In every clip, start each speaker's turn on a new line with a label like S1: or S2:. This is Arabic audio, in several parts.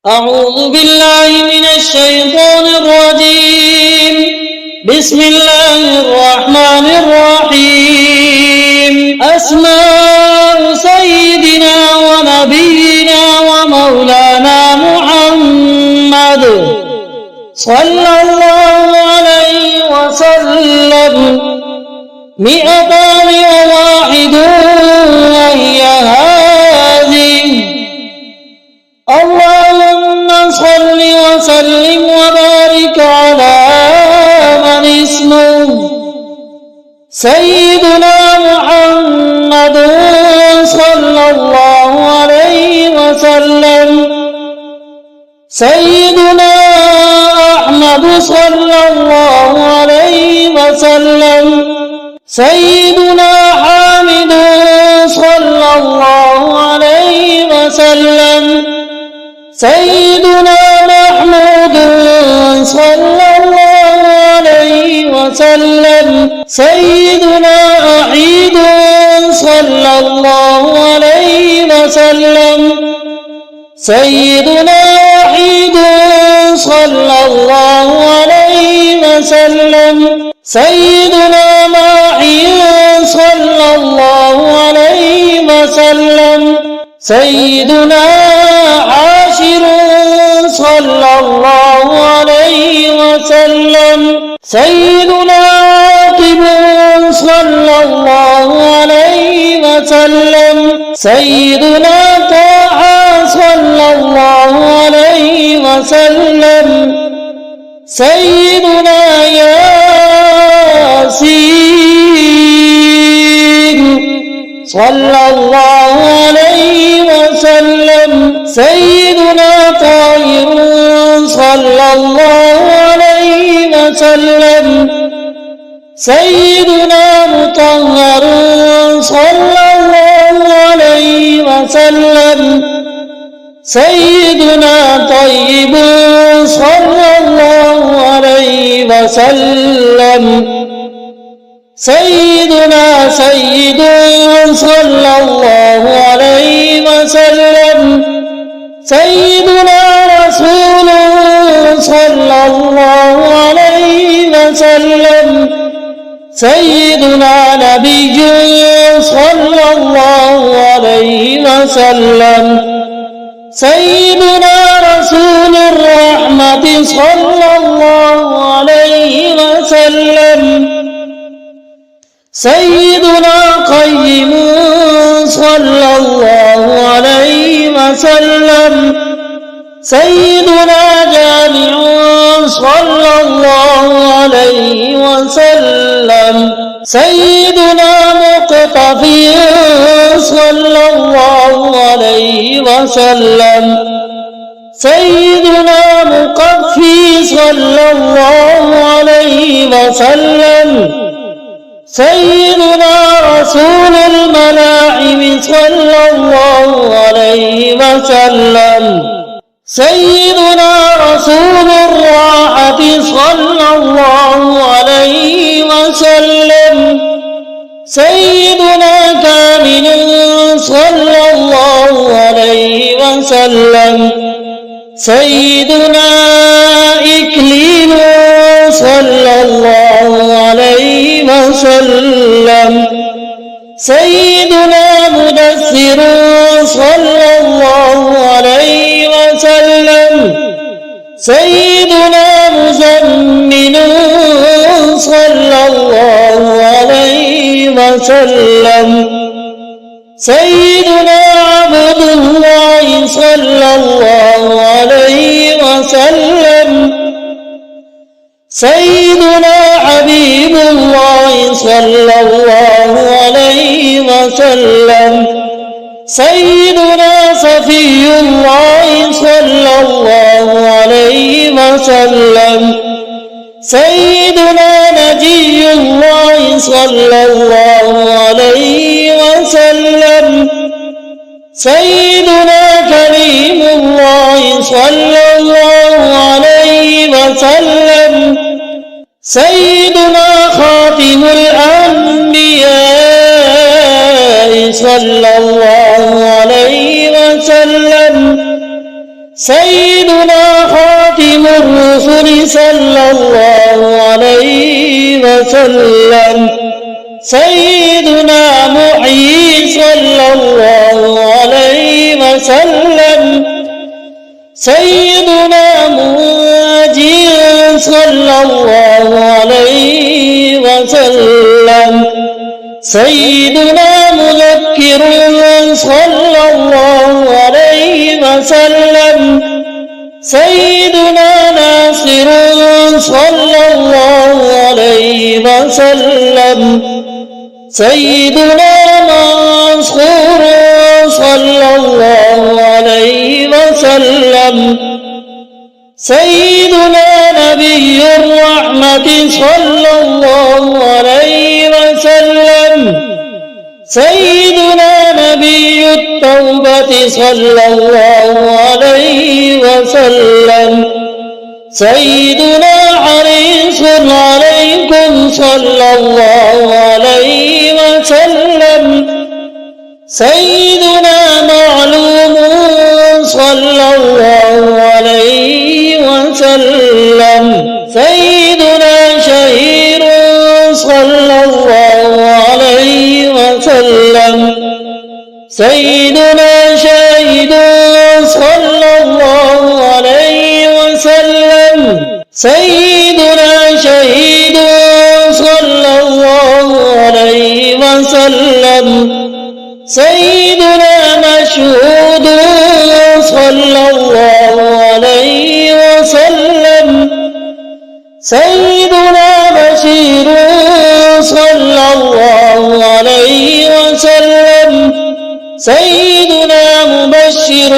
S1: أعوذ بالله من الشيطان الرجيم. بسم الله الرحمن الرحيم. أسماء سيدنا ونبينا ومولانا محمد صلى الله عليه وسلم 201 وهي هذه: اللهم صل وسلم وبارك على من اسمه سيدنا محمد صلى الله عليه وسلم، سيدنا أحمد صلى الله عليه وسلم، سيدنا حامد صلى الله عليه وسلم، سيدنا محمود صلى الله عليه وسلم، سيدنا عيد صلى الله عليه وسلم، سيدنا وحيد صلى الله عليه وسلم، سيدنا ماحي صلى الله عليه وسلم، سيدنا حاشر صلى الله عليه وسلم، سيدنا عاقب صلى الله عليه وسلم، سيدنا طه صلى الله عليه وسلم، سيدنا ياسين صلى الله عليه وسلم، سيدنا طاهر صلى الله عليه وسلم، سيدنا مطهر صلى الله عليه وسلم، سيدنا طيب صلى الله عليه وسلم، سيدنا سيد صلى الله عليه وسلم، سيدنا رسول صلى الله عليه وسلم، سيدنا نبي صلى الله عليه وسلم، سيدنا رسول الرحمة صلى الله عليه وسلم، سيدنا قيم صلى الله عليه وسلم، سيدنا جامع صلى الله عليه وسلم، سيدنا مقتفي صلى الله عليه وسلم، سيدنا مقفي صلى الله عليه وسلم، سيدنا رسول الملاعب صلى الله عليه وسلم، سيدنا رسول الراحة صلى الله عليه وسلم، سيدنا كامل صلى الله عليه وسلم، سيدنا إكليل صلى الله عليه وسلم، سيدنا مدثر صلى الله عليه وسلم، سيدنا مزمن صلى الله عليه وسلم، سيدنا عبد الله صلى الله عليه وسلم، سيدنا حبيب الله صلى الله عليه وسلم، سيدنا صفي الله صلى الله عليه وسلم، سيدنا نجي الله صلى الله عليه وسلم، سيدنا كريم الله صلى الله عليه وسلم، سيدنا خاتم الأنبياء صلى الله عليه وسلم، سيدنا خاتم الرسل صلى الله عليه وسلم سيدنا محيي صلى الله عليه وسلم سيدنا مجيد صلى الله عليه وسلم سيدنا مذكر صلى الله عليه وسلم سيدنا ناصر صلى الله عليه وسلم سيدنا منصور صلى الله عليه وسلم سيدنا نبي الرحمة صلى الله عليه وسلم سيدنا نبي التوبة صلى الله عليه وسلم سيدنا حريص عليكم صلى الله عليه وسلم سيدنا معلوم صلى الله عليه وسلم سيدنا شهير صلى الله عليه وسلم سيدنا شهيد صلى الله عليه وسلم سيدنا شهيد صلى الله عليه وسلم سيدنا مشهود صلى الله عليه وسلم سيدنا بشير صلى الله عليه وسلم سيدنا مبشر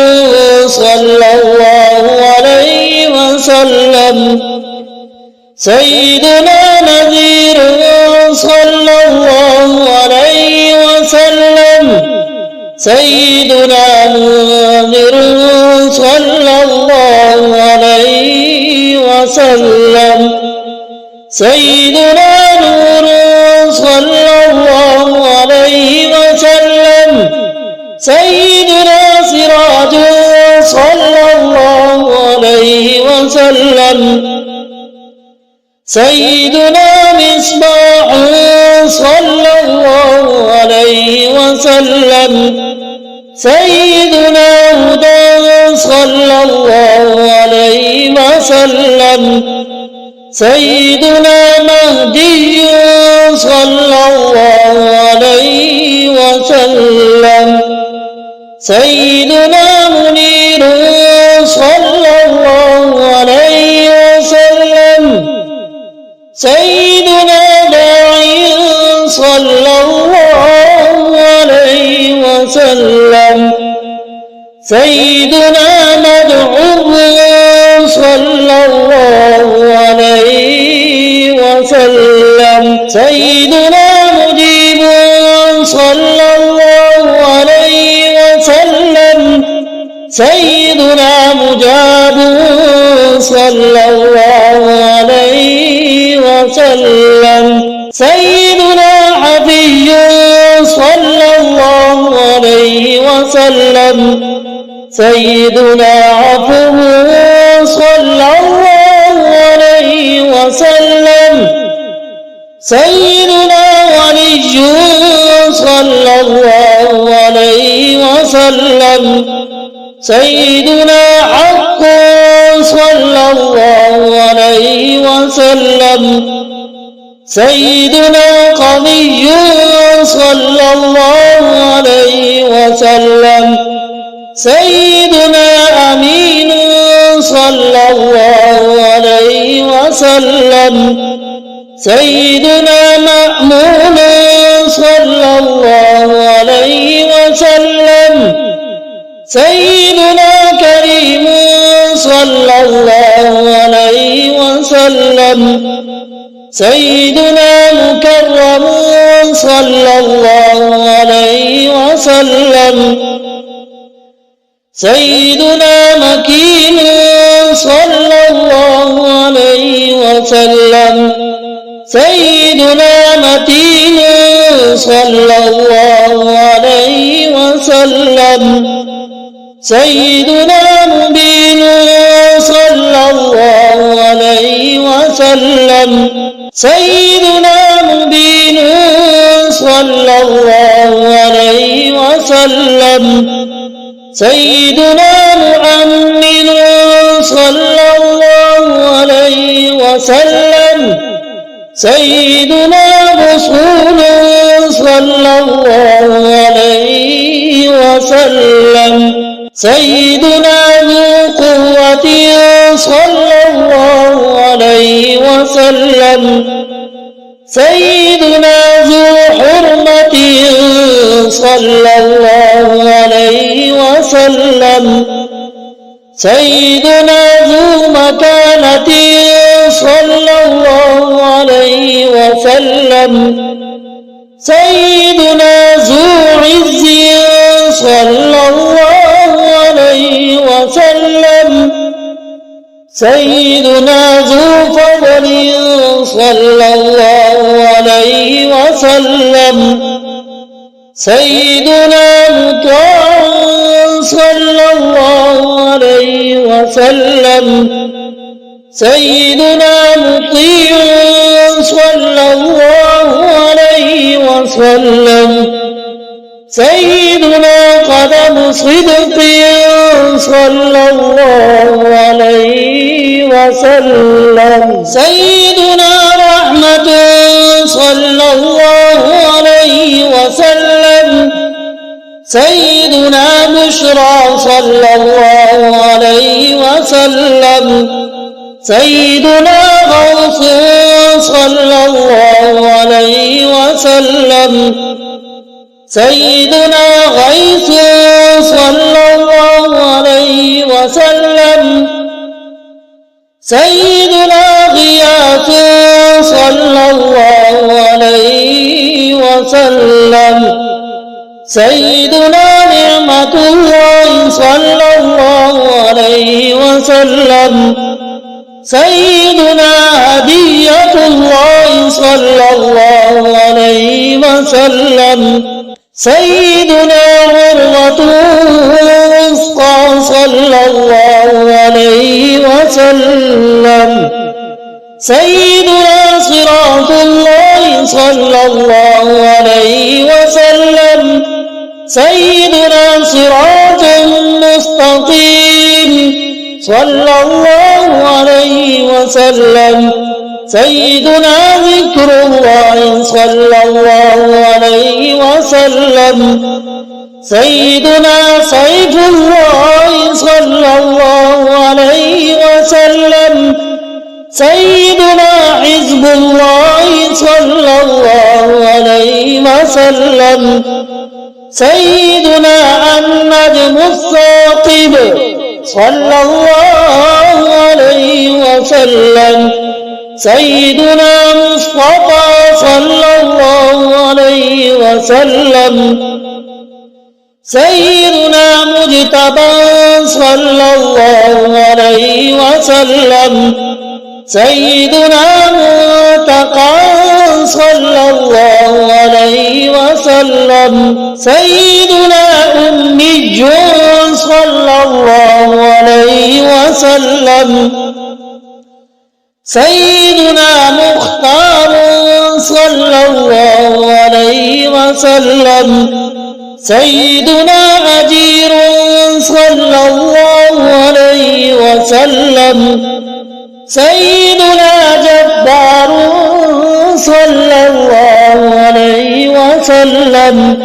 S1: صلى الله عليه وسلم سيدنا نذير صلى الله عليه وسلم سيدنا منذر صلى الله عليه وسلم سيدنا نور صلى الله عليه وسلم سيدنا سراج صلى الله عليه وسلم سيدنا مصباح صلى الله عليه وسلم سيدنا هدى صلى الله عليه وسلم سيدنا مهدي صلى الله عليه وسلم سيدنا منير صلى الله عليه وسلم سيدنا داعي صلى الله عليه وسلم سيدنا مدعو صلى الله عليه وسلم سيدنا مجيب صلى الله عليه وسلم سيدنا مجاب صلى الله عليه وسلم سيدنا حفي صلى الله عليه وسلم سيدنا عفو صلى الله عليه وسلم سيدنا ولي صلى الله عليه وسلم سيدنا حق صلى الله عليه وسلم سيدنا قوي صلى الله عليه وسلم سيدنا أمين صلى الله عليه وسلم سيدنا مأمون صلى الله عليه وسلم سيدنا كريم صلى الله عليه وسلم سيدنا مكرم صلى الله عليه وسلم سيدنا مكين صلى الله عليه وسلم سيدنا متين صلى الله عليه وسلم سيدنا مبين وسلم سيدنا مبين صلى الله عليه وسلم سيدنا مؤمن صلى الله عليه وسلم سيدنا رسول صلى الله عليه وسلم سيدنا ذو قوة صلى الله عليه وسلم سيدنا ذو حرمة صلى الله عليه وسلم سيدنا ذو مكانة صلى الله عليه وسلم سيدنا ذو عز صلى الله عليه وسلم سيدنا ذو فضل صلى الله عليه وسلم سيدنا مطاع صلى الله عليه وسلم سيدنا مطيع صلى الله عليه وسلم سيدنا قدم صدق صلى الله عليه وسلم سيدنا رحمة صلى الله عليه وسلم سيدنا بشرى صلى الله عليه وسلم سيدنا غوث صلى الله عليه وسلم سيدنا غيث صلى الله عليه وسلم سيدنا غياث صلى الله عليه وسلم سيدنا نعمة الله صلى الله عليه وسلم سيدنا هدية الله صلى الله عليه وسلم سيدنا عروة الوثقى صلى الله عليه وسلم سيدنا صراط الله صلى الله عليه وسلم سيدنا صراط مستقيم صلى الله عليه وسلم سيدنا ذكر الله صلى الله عليه وسلم سيدنا سيف الله صلى الله عليه وسلم سيدنا حزب الله صلى الله عليه وسلم سيدنا النجم الثاقب صلى الله عليه وسلم سيدنا مصطفى صلى الله عليه وسلم سيدنا مجتبى صلى الله عليه وسلم سيدنا منتقى صلى الله عليه وسلم سيدنا أمي صلى الله عليه وسلم سيدنا مختار صلى الله عليه وسلم سيدنا أجير صلى الله عليه وسلم سيدنا جبار صلى الله عليه وسلم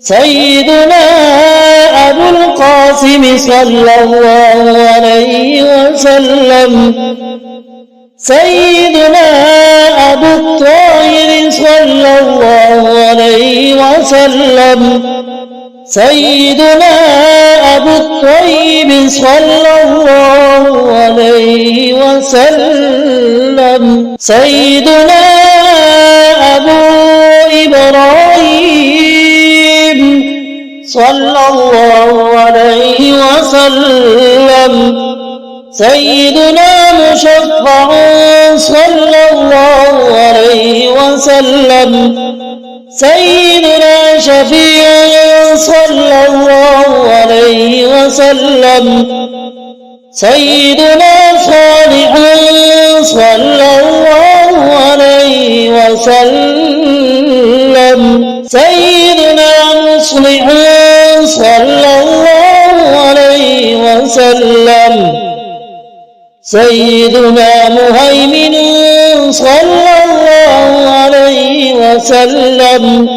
S1: سيدنا أبو القاسم صلى الله عليه وسلم سيدنا أبو الطاهر صلى الله عليه وسلم سيدنا أبو الطيب صلى الله عليه وسلم سيدنا أبو إبراهيم صلى الله عليه وسلم سيدنا مشفع صلى الله عليه وسلم سيدنا شفيع صلى الله عليه وسلم سيدنا صالح صلى الله عليه وسلم سيدنا مصلح صلى الله عليه وسلم سيدنا مهيمن صلى الله عليه وسلم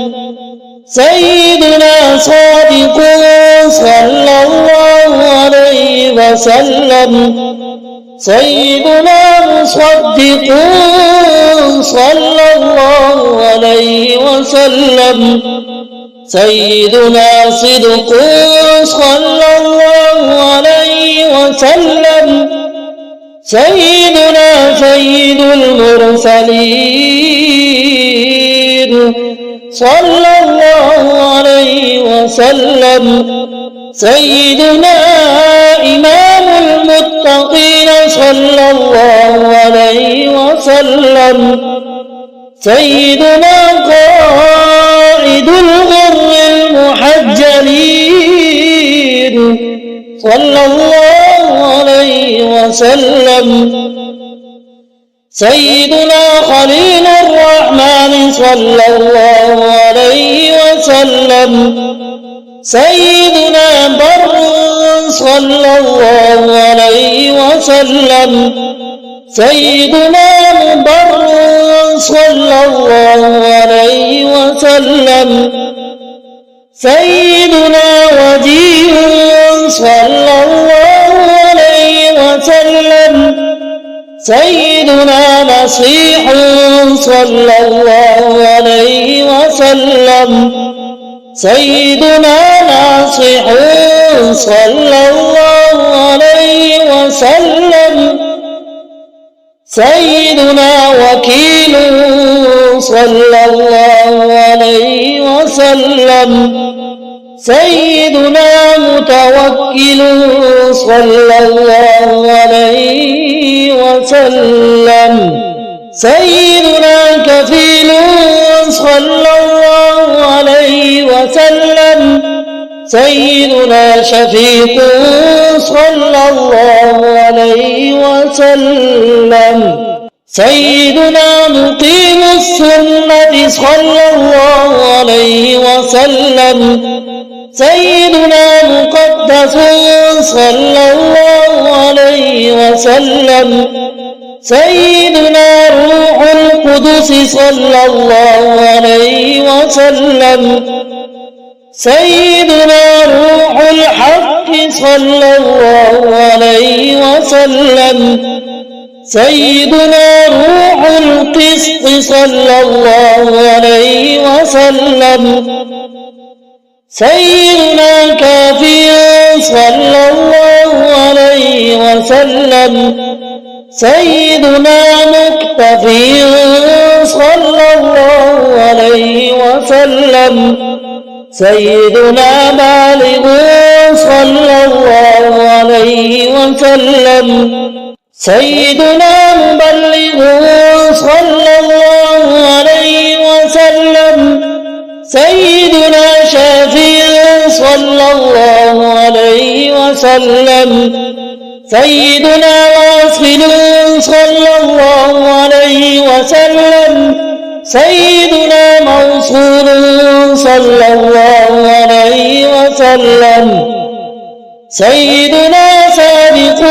S1: سيدنا صادق صلى الله عليه وسلم سيدنا مصدق صلى الله عليه وسلم سيدنا صدق صلى الله عليه وسلم سيدنا سيد المرسلين صلى الله عليه وسلم سيدنا إمام المتقين صلى الله عليه وسلم سيدنا قائد الغر المحجلين صلى الله عليه وسلم سيدنا خليل الرحمن صلى الله عليه وسلم سيدنا بر صلى الله عليه وسلم سيدنا مبر صلى الله عليه وسلم سيدنا وجيه صلى الله عليه وسلم سيدنا نصيح صلى الله عليه وسلم سيدنا ناصح صلى الله عليه وسلم سيدنا وكيل صلى الله عليه وسلم سيدنا متوكل صلى الله عليه وسلم سيدنا كفيل صلى الله عليه وسلم سيدنا شفيق صلى الله عليه وسلم سيدنا مقيم السنة صلى الله عليه وسلم سيدنا مقدس صلى الله عليه وسلم سيدنا روح القدس صلى الله عليه وسلم سيدنا روح الحق صلى الله عليه وسلم سيدنا روح القسط صلى الله عليه وسلم سيدنا كافي صلى الله عليه وسلم سيدنا مكتفي صلى الله عليه وسلم سيدنا بالغ صلى الله عليه وسلم سيدنا مبلغ صلى الله عليه وسلم سيدنا شافي صلى الله عليه وسلم سيدنا واصل صلى الله عليه وسلم سيدنا موصول صلى الله عليه وسلم سيدنا سابق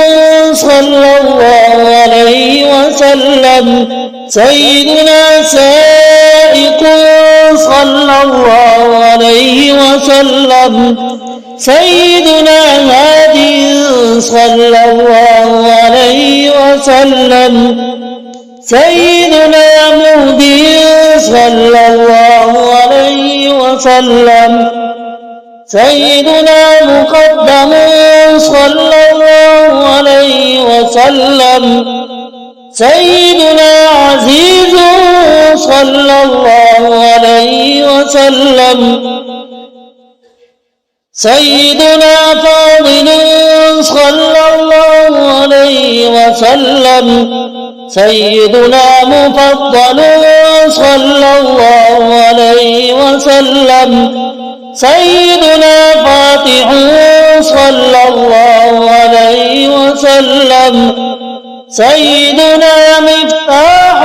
S1: صلى الله عليه وسلم سيدنا سائق صلى الله عليه وسلم سيدنا هادي صلى الله عليه وسلم سيدنا مهدي صلى الله عليه وسلم سيدنا مقدم صلى الله عليه وسلم سيدنا عزيز صلى الله عليه وسلم سيدنا فاضل صلى الله عليه وسلم سيدنا مفضل صلى الله عليه وسلم سيدنا فاتح صلى الله عليه وسلم سيدنا مفتاح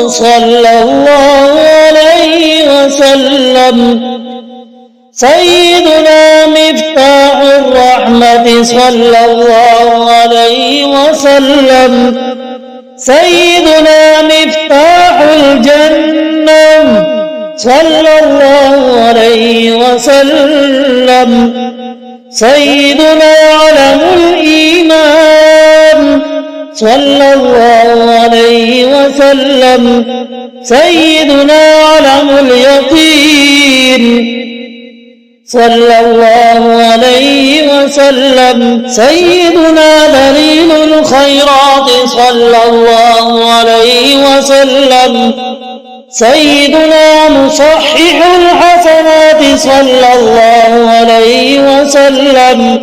S1: صلى الله عليه وسلم سيدنا مفتاح الرحمة صلى الله عليه وسلم سيدنا مفتاح الجنة صلى الله عليه وسلم سيدنا علم الإيمان صلى الله عليه وسلم سيدنا علم اليقين صلى الله عليه وسلم سيدنا دليل الخيرات صلى الله عليه وسلم سيدنا مصحح الحسنات صلى الله عليه وسلم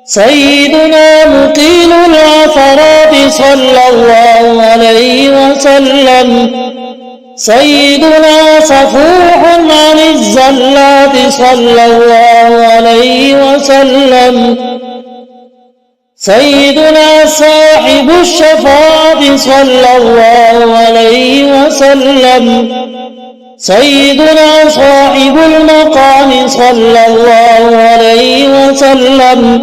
S1: سيدنا مقيل العثرات صلى الله عليه وسلم سيدنا صفوح عن الزلات صلى الله عليه وسلم سيدنا صاحب الشفاعة صلى الله عليه وسلم سيدنا صاحب المقام صلى الله عليه وسلم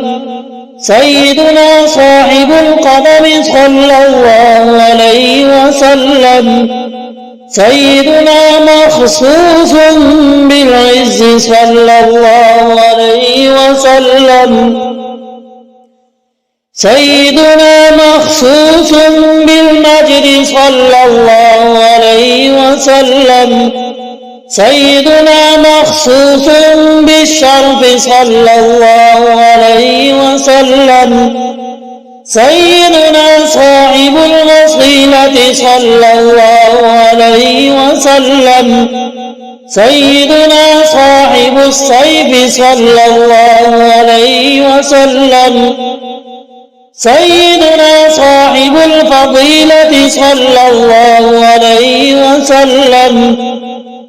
S1: سيدنا صاحب القدم صلى الله عليه وسلم سيدنا مخصوص بالعز صلى الله عليه وسلم سيدنا مخصوص بالمجد صلى الله عليه وسلم سيدنا مخصوص بالشرف صلى الله عليه وسلم سيدنا صاحب الوصيلة صلى الله عليه وسلم سيدنا صاحب السيف صلى الله عليه وسلم سيدنا صاحب الفضيلة صلى الله عليه وسلم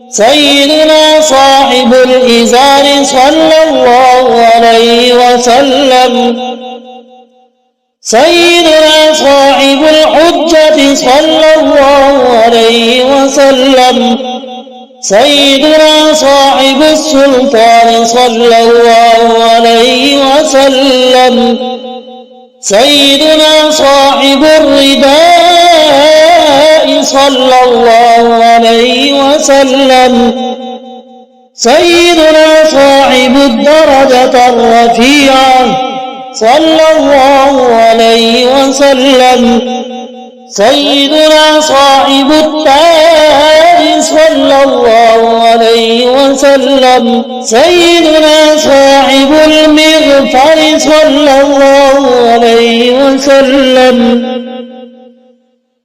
S1: سيدنا صاحب الإزار صلى الله عليه وسلم سيدنا صاحب الحجة صلى الله عليه وسلم سيدنا صاحب السلطان صلى الله عليه وسلم سيدنا صاحب الرداء صلى الله عليه وسلم سيدنا صاحب الدرجة الرفيعة صلى الله عليه وسلم سيدنا صاحب التاج صلى الله عليه وسلم سيدنا صاحب المغفر صلى الله عليه وسلم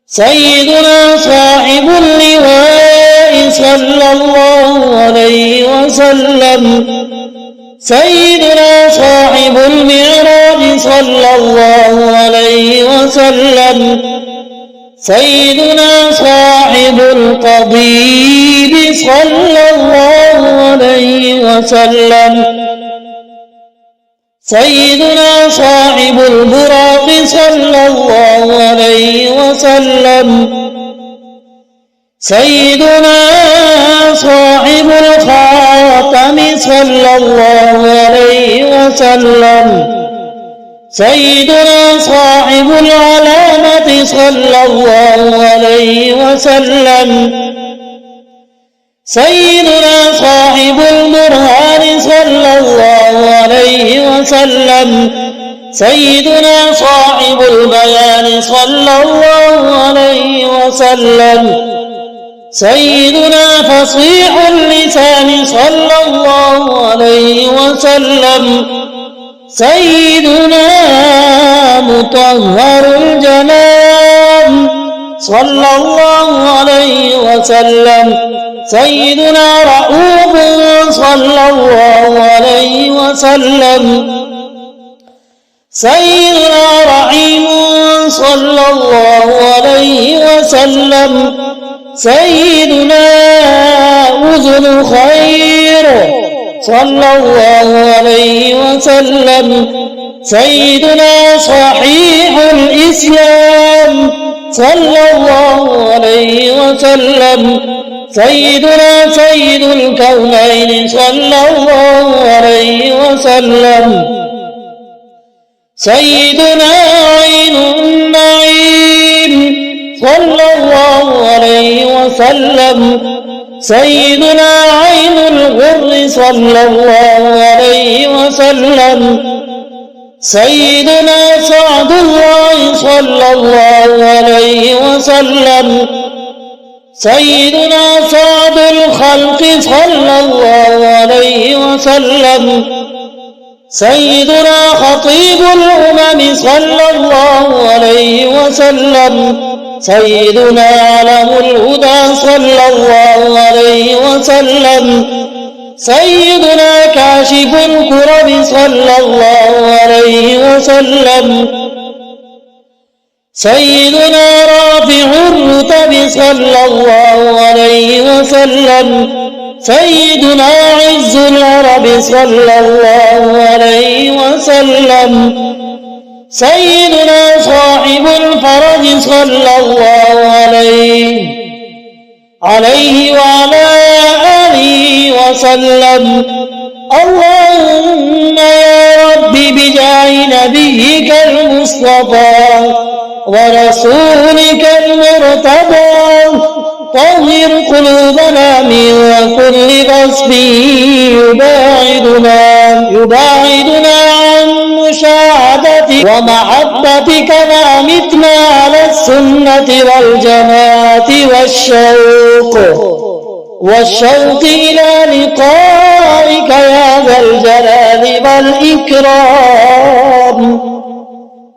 S1: سيدنا صاحب اللواء صلى الله عليه وسلم سيدنا صاحب المعراج صلى الله عليه وسلم سيدنا صاحب القضيب صلى الله عليه وسلم سيدنا صاحب البراق صلى الله عليه وسلم سيدنا صاحب الخاتم صلى الله عليه وسلم سيدنا صاحب العلامة صلى الله عليه وسلم سيدنا صاحب البرهان صلى الله عليه وسلم سيدنا صاحب البيان صلى الله عليه وسلم سيدنا فصيح اللسان صلى الله عليه وسلم سيدنا مطهر الجنان صلى الله عليه وسلم سيدنا رؤوف صلى الله عليه وسلم سيدنا رحيم صلى الله عليه وسلم سيدنا ذو الخير صلى الله عليه وسلم سيدنا صحيح الإسلام صلى الله عليه وسلم سيدنا سيد الكونين صلى الله عليه وسلم سيدنا عين النعيم صلى الله عليه وسلم سيدنا عين الغر صلى الله عليه وسلم سيدنا سعد الله صلى الله عليه وسلم سيدنا سعد الخلق صلى الله عليه وسلم سيدنا خطيب الأمم صلى الله عليه وسلم سيدنا علم الهدى صلى الله عليه وسلم سيدنا كاشف الكرب صلى الله عليه وسلم سيدنا رافع الرتب صلى الله عليه وسلم سيدنا عز العرب صلى الله عليه وسلم سيدنا صاحب الفرج صلى الله عليه وعلى آله وسلم اللهم يا رب بجاه نبيك المصطفى ورسولك المرتضى طهر قلوبنا من كل غصب يباعدنا عن مشاهدتك ومحبتك ما متنا على السنة والجماعة والشوق إلى لقائك يا ذا الجلال والإكرام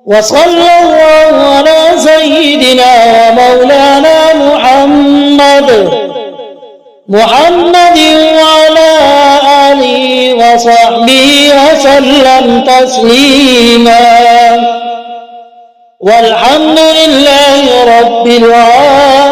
S1: وصلى الله على سيدنا ومولانا محمد وعلى آله وصحبه وسلم تسليما والحمد لله رب العالمين.